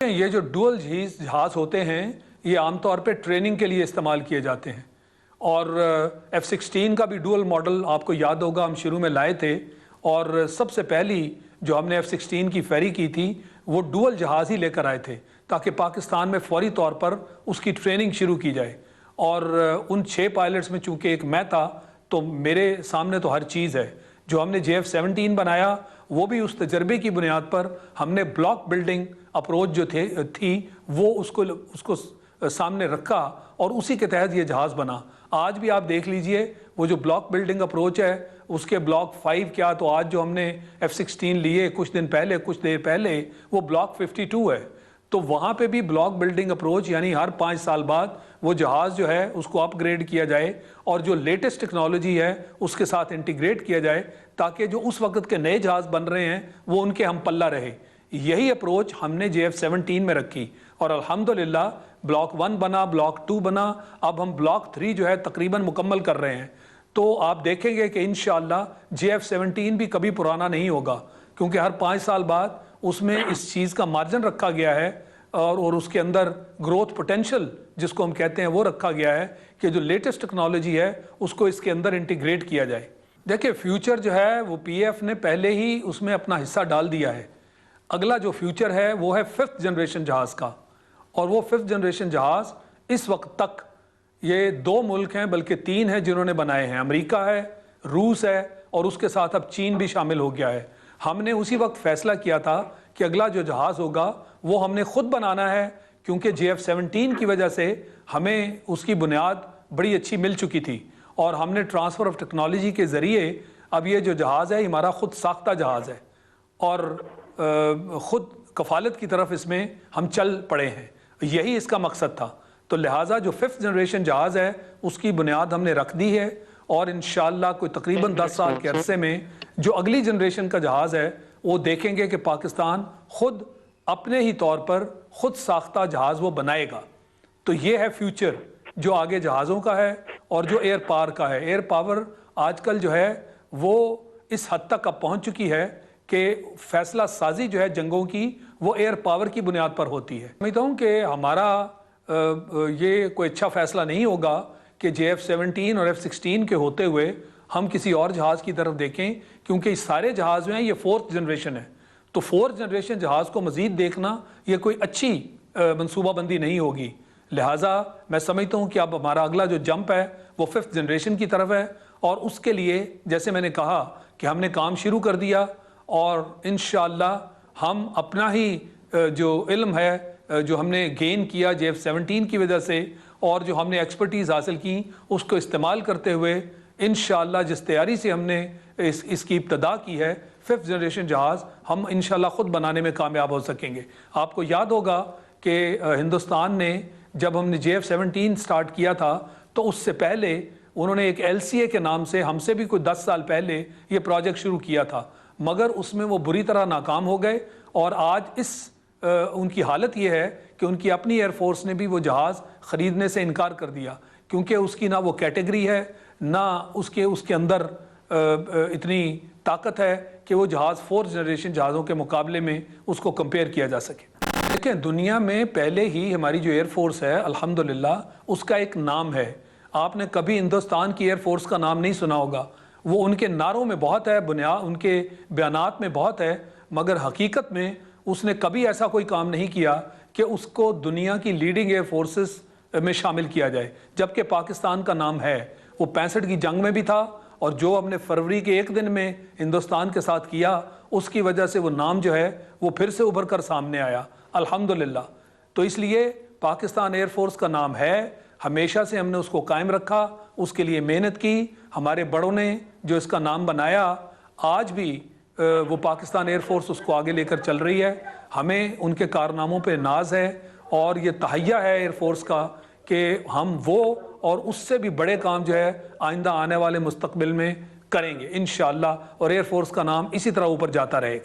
یہ جو ڈوئل جہاز ہوتے ہیں یہ عام طور پہ ٹریننگ کے لیے استعمال کیے جاتے ہیں، اور F-16 کا بھی ڈوئل ماڈل آپ کو یاد ہوگا ہم شروع میں لائے تھے، اور سب سے پہلی جو ہم نے F-16 کی فیری کی تھی وہ ڈوئل جہاز ہی لے کر آئے تھے تاکہ پاکستان میں فوری طور پر اس کی ٹریننگ شروع کی جائے۔ اور ان 6 پائلٹس میں چونکہ ایک میں تھا تو میرے سامنے تو ہر چیز ہے۔ جو ہم نے JF-17 بنایا وہ بھی اس تجربے کی بنیاد پر ہم نے بلاک بلڈنگ اپروچ جو تھی وہ اس کو سامنے رکھا اور اسی کے تحت یہ جہاز بنا۔ آج بھی آپ دیکھ لیجئے وہ جو بلاک بلڈنگ اپروچ ہے اس کے بلاک 5 کیا، تو آج جو ہم نے F-16 لیے کچھ دیر پہلے وہ بلاک 52 ہے۔ تو وہاں پہ بھی بلاک بلڈنگ اپروچ یعنی ہر 5 سال بعد وہ جہاز جو ہے اس کو اپ گریڈ کیا جائے اور جو لیٹسٹ ٹیکنالوجی ہے اس کے ساتھ انٹیگریٹ کیا جائے تاکہ جو اس وقت کے نئے جہاز بن رہے ہیں وہ ان کے ہم پلہ رہے۔ یہی اپروچ ہم نے JF-17 میں رکھی اور الحمدللہ بلاک 1 بنا، بلاک 2 بنا، اب ہم بلاک 3 جو ہے تقریباً مکمل کر رہے ہیں۔ تو آپ دیکھیں گے کہ انشاءاللہ JF-17 بھی کبھی پرانا نہیں ہوگا، کیونکہ ہر 5 سال بعد اس میں اس چیز کا مارجن رکھا گیا ہے اور اس کے اندر گروتھ پوٹینشل جس کو ہم کہتے ہیں وہ رکھا گیا ہے کہ جو لیٹسٹ ٹیکنالوجی ہے اس کو اس کے اندر انٹیگریٹ کیا جائے۔ دیکھیں فیوچر جو ہے وہ PF نے پہلے ہی اس میں اپنا حصہ ڈال دیا ہے۔ اگلا جو فیوچر ہے وہ ہے 5th جنریشن جہاز کا، اور وہ 5th جنریشن جہاز اس وقت تک یہ 2 ملک ہیں بلکہ 3 ہیں جنہوں نے بنائے ہیں، امریکہ ہے، روس ہے اور اس کے ساتھ اب چین بھی شامل ہو گیا ہے۔ ہم نے اسی وقت فیصلہ کیا تھا کہ اگلا جو جہاز ہوگا وہ ہم نے خود بنانا ہے، کیونکہ JF-17 کی وجہ سے ہمیں اس کی بنیاد بڑی اچھی مل چکی تھی اور ہم نے ٹرانسفر آف ٹیکنالوجی کے ذریعے اب یہ جو جہاز ہے ہمارا خود ساختہ جہاز ہے اور خود کفالت کی طرف اس میں ہم چل پڑے ہیں۔ یہی اس کا مقصد تھا، تو لہٰذا جو 5th جنریشن جہاز ہے اس کی بنیاد ہم نے رکھ دی ہے اور انشاءاللہ کوئی تقریباً 10 سال کے عرصے میں جو اگلی جنریشن کا جہاز ہے وہ دیکھیں گے کہ پاکستان خود اپنے ہی طور پر خود ساختہ جہاز وہ بنائے گا۔ تو یہ ہے فیوچر جو آگے جہازوں کا ہے اور جو ایئر پاور کا ہے۔ ایئر پاور آج کل جو ہے وہ اس حد تک اب پہنچ چکی ہے کہ فیصلہ سازی جو ہے جنگوں کی وہ ایئر پاور کی بنیاد پر ہوتی ہے۔ میں سمجھتا ہوں کہ ہمارا یہ کوئی اچھا فیصلہ نہیں ہوگا کہ JF-17 اور F-16 کے ہوتے ہوئے ہم کسی اور جہاز کی طرف دیکھیں، کیونکہ اس سارے جہاز جو ہیں یہ 4th جنریشن ہے، تو 4th جنریشن جہاز کو مزید دیکھنا یہ کوئی اچھی منصوبہ بندی نہیں ہوگی۔ لہٰذا میں سمجھتا ہوں کہ اب ہمارا اگلا جو جمپ ہے وہ 5th جنریشن کی طرف ہے، اور اس کے لیے جیسے میں نے کہا کہ ہم نے کام شروع کر دیا اور انشاءاللہ ہم اپنا ہی جو علم ہے جو ہم نے گین کیا JF-17 کی وجہ سے اور جو ہم نے ایکسپرٹیز حاصل کی اس کو استعمال کرتے ہوئے انشاءاللہ جس تیاری سے ہم نے اس کی ابتدا کی ہے 5th جنریشن جہاز ہم انشاءاللہ خود بنانے میں کامیاب ہو سکیں گے۔ آپ کو یاد ہوگا کہ ہندوستان نے جب ہم نے JF-17 سٹارٹ کیا تھا تو اس سے پہلے انہوں نے ایک LCA کے نام سے ہم سے بھی کوئی 10 سال پہلے یہ پروجیکٹ شروع کیا تھا، مگر اس میں وہ بری طرح ناکام ہو گئے اور آج ان کی حالت یہ ہے کہ ان کی اپنی ایئر فورس نے بھی وہ جہاز خریدنے سے انکار کر دیا، کیونکہ اس کی نہ وہ کیٹیگری ہے نہ اس کے اندر اتنی طاقت ہے کہ وہ جہاز 4th جنریشن جہازوں کے مقابلے میں اس کو کمپیئر کیا جا سکے۔ دیکھیں دنیا میں پہلے ہی ہماری جو ایئر فورس ہے الحمدللہ اس کا ایک نام ہے۔ آپ نے کبھی ہندوستان کی ایئر فورس کا نام نہیں سنا ہوگا، وہ ان کے نعروں میں بہت ہے، ان کے بیانات میں بہت ہے، مگر حقیقت میں اس نے کبھی ایسا کوئی کام نہیں کیا کہ اس کو دنیا کی لیڈنگ ایئر فورسز میں شامل کیا جائے، جبکہ پاکستان کا نام ہے۔ وہ 65 کی جنگ میں بھی تھا اور جو ہم نے فروری کے 1 دن میں ہندوستان کے ساتھ کیا اس کی وجہ سے وہ نام جو ہے وہ پھر سے ابھر کر سامنے آیا الحمدللہ۔ تو اس لیے پاکستان ایئر فورس کا نام ہے، ہمیشہ سے ہم نے اس کو قائم رکھا، اس کے لیے محنت کی، ہمارے بڑوں نے جو اس کا نام بنایا آج بھی وہ پاکستان ایئر فورس اس کو آگے لے کر چل رہی ہے۔ ہمیں ان کے کارناموں پہ ناز ہے اور یہ تہیہ ہے ایئر فورس کا کہ ہم وہ اور اس سے بھی بڑے کام جو ہے آئندہ آنے والے مستقبل میں کریں گے انشاءاللہ، اور ایئر فورس کا نام اسی طرح اوپر جاتا رہے گا۔